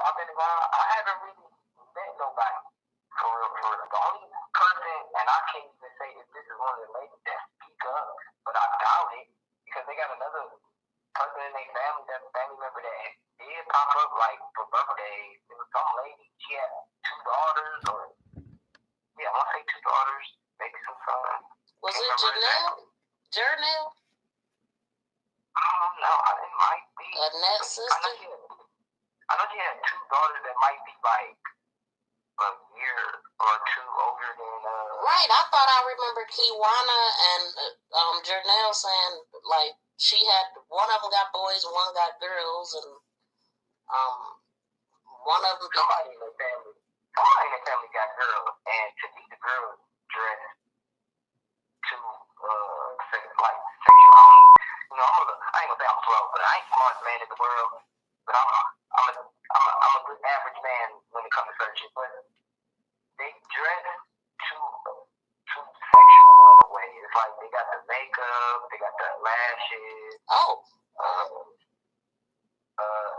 I've been around. I haven't really met nobody for real, for real. The only person, and I can't even say if this is one of the ladies that speak up, but I doubt it because they got another person in their family, that's a family member that did pop up like for birthdays. It was some lady. She had 2 daughters, or yeah, I want to say 2 daughters, maybe some sons. Was it Janelle? Janelle? I don't know. It might be. Annette's sister? I know she had 2 daughters that might be like a year or 2 older than. Right. I thought I remember Kiwana and Janelle saying like she had one of them got boys, one got girls, and one of them. Somebody in the family got girls, and to me the girls dressed too like sexual. I ain't gonna say I'm slow, but I ain't the smartest man in the world. But I'm a good average man when it comes to searching. But they dress too sexual in a way. It's like they got the makeup, they got the lashes.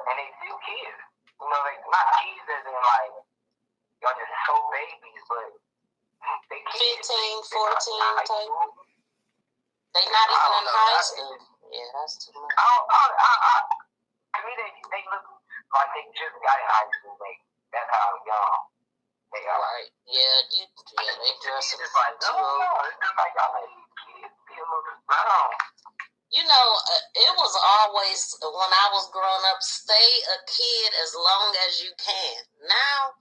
And they still kids. They not kids as in like y'all just so babies, but they kids. 15, 14 type. They not even in high school. Yeah, that's too much. To me, they look like they just got in high school. That's how young they are. Right. Yeah, they dress too old. It's just like y'all let kids be a little brown. It was always, when I was growing up, stay a kid as long as you can. Now,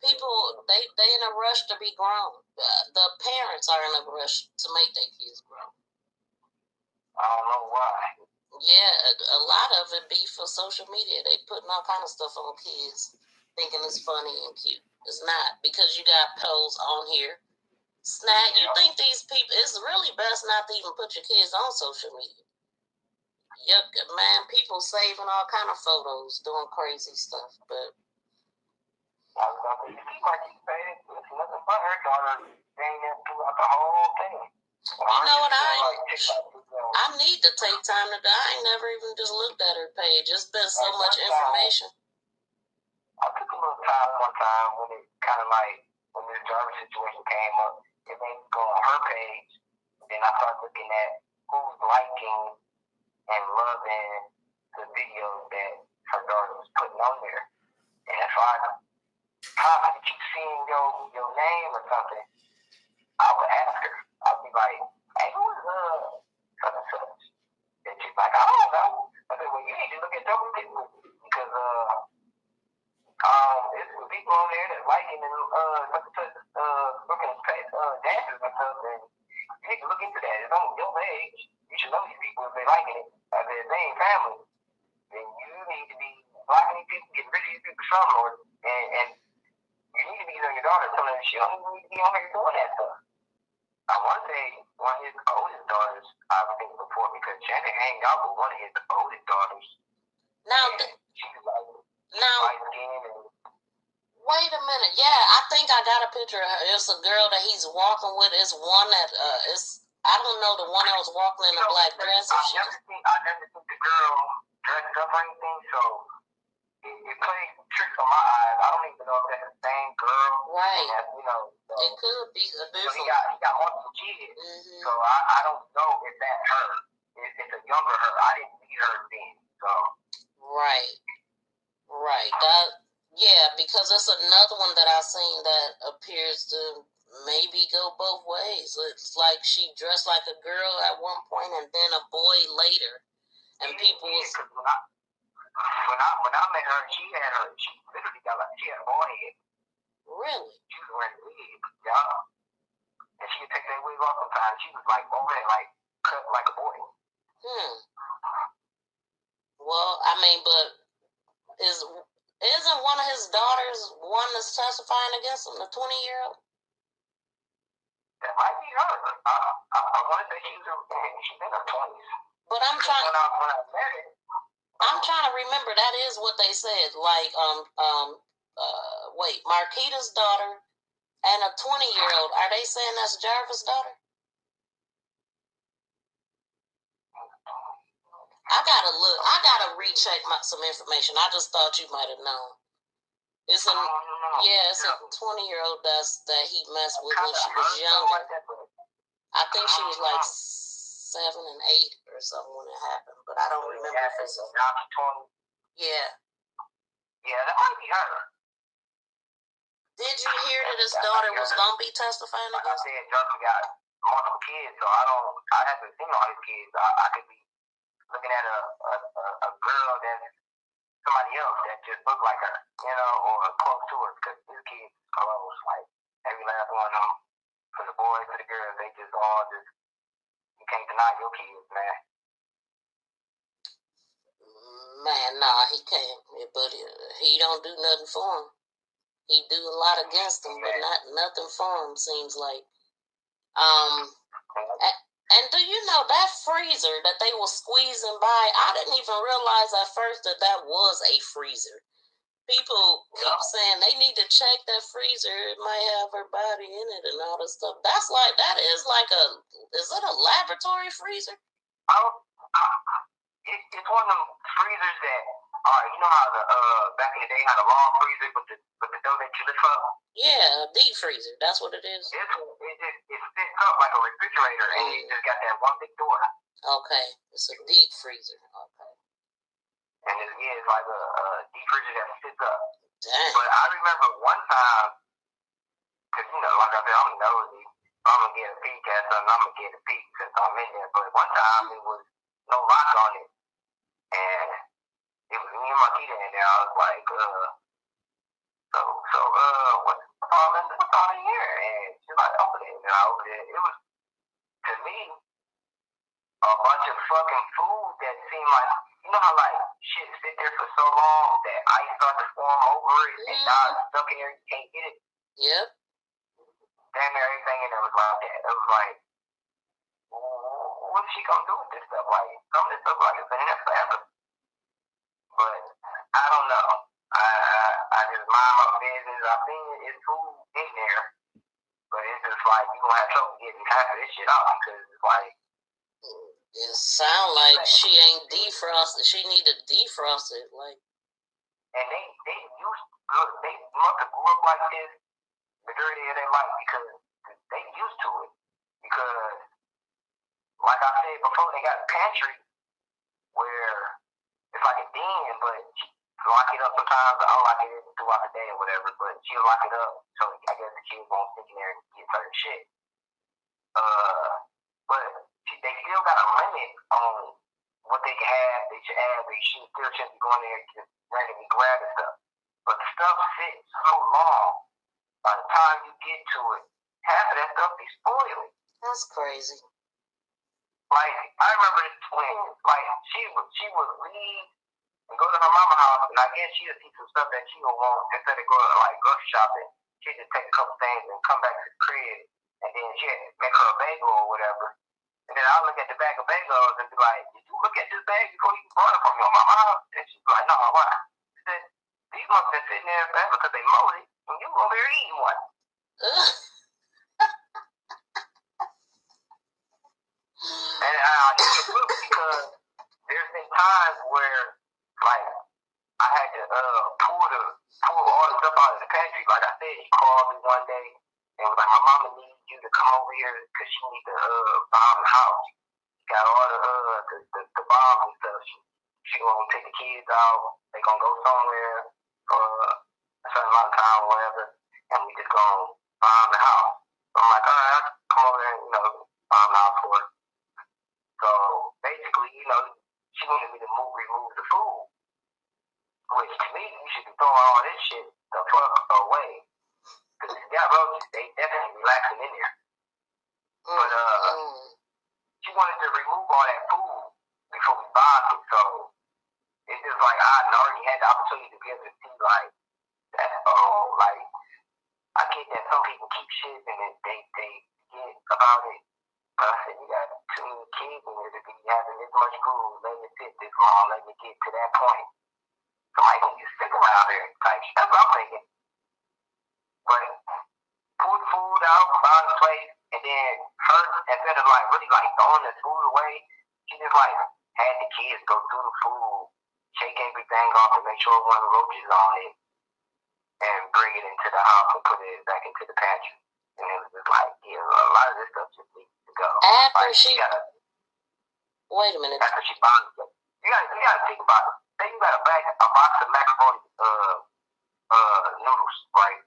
people, they in a rush to be grown. The parents are in a rush to make their kids grow. I don't know why. Yeah, a lot of it be for social media. They putting all kind of stuff on kids, thinking it's funny and cute. It's not, because you got posts on here. Snack, you think these people, it's really best not to even put your kids on social media. Man, people saving all kind of photos, doing crazy stuff, but I was about to say, Marquita said it's nothing but her daughter saying that throughout the whole thing. You know what, I need to take time to I ain't never even just looked at her page. It's been so much information. I took a little time one time when it kind of like, when this Jarvis situation came up, it made me go on her page, and then I started looking at who's liking and loving the videos that her daughter was putting on there. And if I constantly keep seeing your name or something, I would ask her. I'd be like, hey, who is such and such? And she's like, I don't know. I said, well, you need to look at those people because there's some people on there that's liking and looking at dances and stuff, and you need to look into that. It's on your page. You should know these people if they liking it. If they're the same family, then you need to be blocking these people, getting rid of these people some, Lord. And you need to be on your daughter telling her she don't even need to be on there doing that stuff. I want to say one of his oldest daughters, I've seen before, because Shannon hanged out with one of his oldest daughters. Now, she's light skinned and. Wait a minute. Yeah, I think I got a picture of her. It's a girl that he's walking with. It's one that I don't know, the one that was walking in a black dress. I never seen the girl dressed up or anything, so it plays tricks on my eyes. I don't even know if that's the same girl. Right. So, it could be a different. He got multiple kids, so I don't know if that's her. It's a younger her. I didn't see her then, so. Right. Yeah, because it's another one that I've seen that appears to maybe go both ways. It's like she dressed like a girl at one point and then a boy later. And people was... When I met her, she literally got she had a boy head. Really? She was wearing a wig, yeah. And she would take that wig off sometimes. She was like over there, like cut like a boy. Well, I mean, but isn't one of his daughters one that's testifying against him, the 20-year-old? That might be her. I want to say she's in her 20s. But I'm trying. When I met her, I'm trying to remember. That is what they said. Like, Marquita's daughter and a 20-year-old. Are they saying that's Jarvis' daughter? I gotta look. I gotta recheck some information. I just thought you might have known. It's a it's a 20-year-old that he messed with when she was younger. I think she was like 7 and 8 or something when it happened, but I don't remember if it's a 20. Yeah. Yeah, that might be her. Did you hear that his daughter was gonna be testifying against? Like I said, Jarvis got multiple kids, so I haven't seen all his kids. I could be looking at a girl that's somebody else that just looked like her, or close to her, because his kids are close. Like every last one of them, from the boys to the girls, they just all you can't deny your kids, man. Man, nah, he can't. But he don't do nothing for him. He do a lot against him, but nothing for him. Seems like. And do you know that freezer that they were squeezing by? I didn't even realize at first that was a freezer. People keep saying they need to check that freezer. It might have her body in it and all this stuff. Is it a laboratory freezer? It's one of them freezers that, you know how back in the day had a long freezer with the door that you lift up? Yeah, a deep freezer. That's what it is. It sits up like a refrigerator, and it just got that one big door. Okay, it's a deep freezer. Okay. And it's like a deep freezer that sits up. Dang. But I remember one time, because, like I said, I'm nosy. I'm going to get a peek at something. I'm going to get a peek since I'm in there. But one time, it was no lock on it. And it was me and Marquita in there. I was like, what's all in here? And she's like, open it. And I opened it. It was, to me, a bunch of fucking food that seemed like, how like shit sit there for so long that ice starts to form over it and now it's stuck in there, you can't get it. Yep. Damn near everything in there was like that. It was like, what's she gonna do with this stuff? Like, some of this stuff like it's been in there forever. But I don't know. I just mind my business. I think it's food in there, but it's just like you gonna have trouble getting half of this shit out because it's like. It sound like she ain't defrosted. She need to defrost it, like. And they must have grew up like this majority of their life because they used to it. Because, like I said before, they got a pantry where it's like a den, but she lock it up sometimes, or unlock it throughout the day or whatever. But she'll lock it up, so I guess the kids won't stick in there and get certain shit. But they still got a limit on what they can have. They should have. They shouldn't be going there and just randomly grabbing stuff. But the stuff sits so long. By the time you get to it, half of that stuff be spoiling. That's crazy. Like I remember this twin. Like she would leave and go to her mama's house, and I guess she'll see some stuff that she would want instead of going like grocery shopping. She'd just take a couple things and come back to the crib, and then she'd make her a bagel or whatever. And then I'll look at the bag of bagels and be like, did you look at this bag before you brought it from your mama's house? And she'd be like, no, why? She said, these ones been sitting there forever because they molded, and you over here eating one. And I need to look because there's been times where, like, I had to pull all the stuff out of the pantry. Like I said, she called me one day and was like, my mama needs you to come over here because she needs to bomb the house. She got all the bombs and stuff. She gonna take the kids out. They gonna go somewhere for a certain amount of time or whatever, and we just gonna bomb the house. So I'm like, all right, I'll come over there and bomb the house for her. So basically, she wanted me to remove the food. Which to me, you should be throwing all this shit the fuck away. Because if you got roaches, they definitely relaxing in there. But she wanted to remove all that food before we bombed it. So it's just like I already had the opportunity to be able to see like that. Like I get that some people keep shit and then they forget about it. But I said, you got too many kids in there to be having this much food. Let me sit this long. Let me get to that point. Somebody gonna get sick around here. Like, that's what I'm thinking. But pull the food out, found the place, and then her, instead of like really like throwing the food away, she just like had the kids go through the food, shake everything off to make sure it wasn't roaches on it. and bring it into the house and put it back into the pantry. And it was just like, yeah, a lot of this stuff just needs to go. After like, she, wait a minute. After she bonds it, you gotta think about it. Say you got a box of macaroni noodles, right?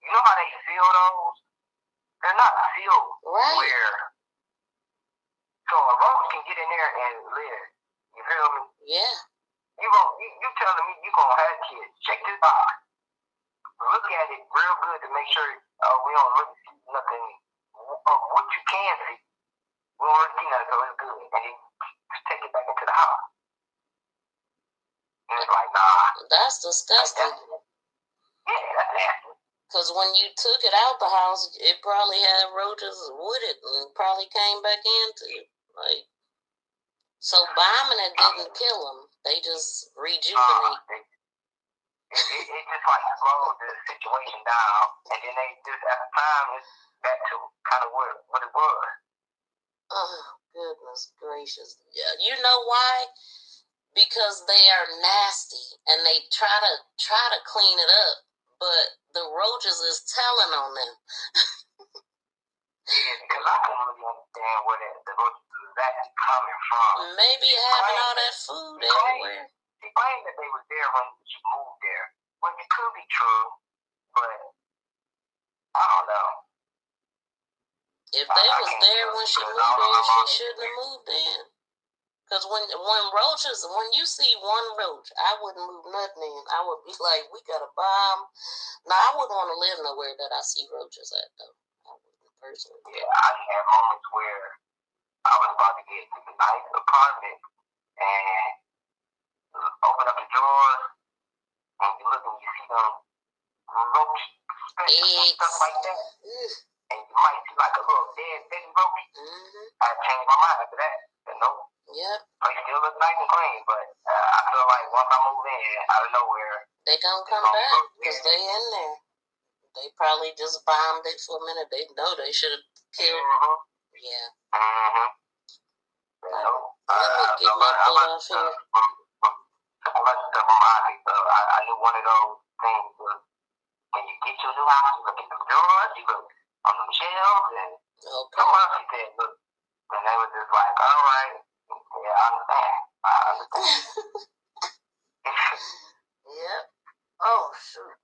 You know how they seal those? They're not sealed where, so a roach can get in there and live. You feel me? Yeah. You telling me you gonna have kids? Check this box. Look at it real good to make sure we don't really see nothing of what you can see. We don't really see nothing, so it's good. And then just take it back into the house. And it's like, nah. That's disgusting. Yeah, that's nasty. Because when you took it out the house, it probably had roaches with it and probably came back into it. Like, so bombing it didn't kill them. They just rejuvenate. It just like slowed the situation down, and then they just at the time it's back to kind of what it was. Oh goodness gracious! Yeah, you know why? Because they are nasty, and they try to clean it up, but the roaches is telling on them. Yeah, because I couldn't really understand where the roaches was actually coming from. Maybe having all that food everywhere. She claimed that they were there when she moved there, which could be true, but I don't know. If they was there when she moved there, she shouldn't have moved in. Because when you see one roach, I wouldn't move nothing in. I would be like, we got a bomb. Now, I wouldn't want to live nowhere that I see roaches at, though. I wouldn't personally. Yeah, I had moments where I was about to get a nice apartment and open up the drawers and you look and you see them roach and stuff like that. And you might see like a little dead baby roach. I changed my mind after that. But no. Yep. They still look nice and clean, but I feel like once I move in out of nowhere, they gonna come back because they in there. They probably just bombed it for a minute. They know they should have killed. Yeah. Let me get my butt off here. I like stuff from Ozzy, so I knew one of those things was when you get to a new house, you look in the drawers, you look on the shelves, and someone else he said, look, and they was just like, all right, yeah, I understand. Yep. Oh, shoot.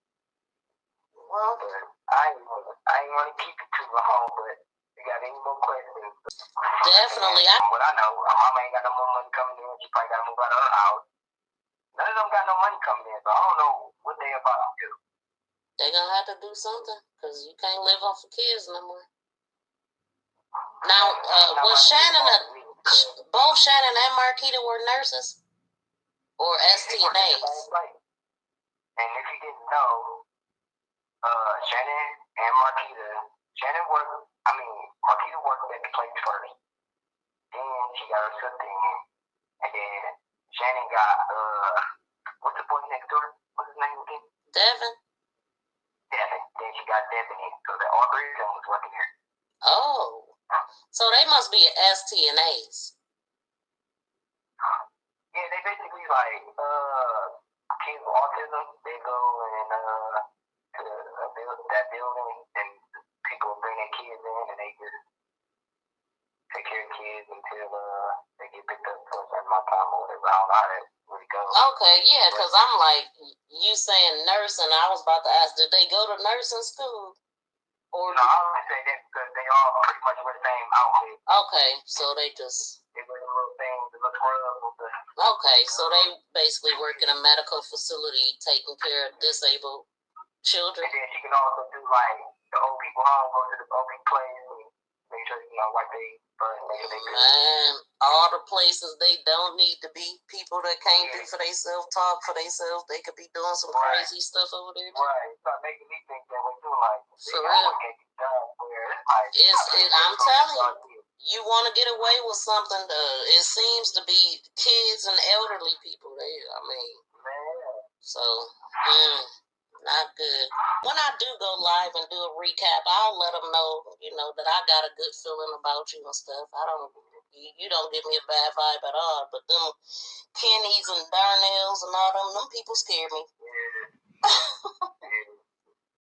Well, I ain't want to keep it too long, but you got any more questions? Definitely. What I know, my mama ain't got no more money coming in. She probably got to move out of her house. None of them got no money coming in, so I don't know what they about to do. They gonna have to do something, because you can't live off of kids no more. Now, was Shannon, both Shannon and Marquita were nurses? Or STNAs? And if you didn't know, Shannon and Marquita, Marquita worked at the place first. Then she got her sister in. And then Shannon got, what's the boy next door? What's his name again? Devin. Then she got Devin in. So all three of them was working there. Oh. So they must be STNAs. Yeah, they basically like, kids with autism, they go and, to that building and people bring their kids in and they just take care of kids until they get picked up for a certain amount of time or whatever. I don't know how that really goes. Okay, yeah, because I'm like, you saying nurse, and I was about to ask, did they go to nursing school? Or no, I only say that because they all pretty much wear the same outfit. Okay, so they just... They wear the little things, the little scrubs. Okay, so they basically work in a medical facility taking care of disabled children. And then she can also do like the old people home, go to the old people place and make sure, wipe their butt and make sure they good. Man, all the places they don't need to be. People that can't do for themselves, talk for themselves, they could be doing some crazy stuff over there. Right, it's not making me think that we're doing like, for real. I'm telling you, you want to get away with something, it seems to be kids and elderly people there. So, not good. When I do go live and do a recap, I'll let them know, that I got a good feeling about you and stuff. You don't give me a bad vibe at all, but them Kennys and Darnells and all them people scare me.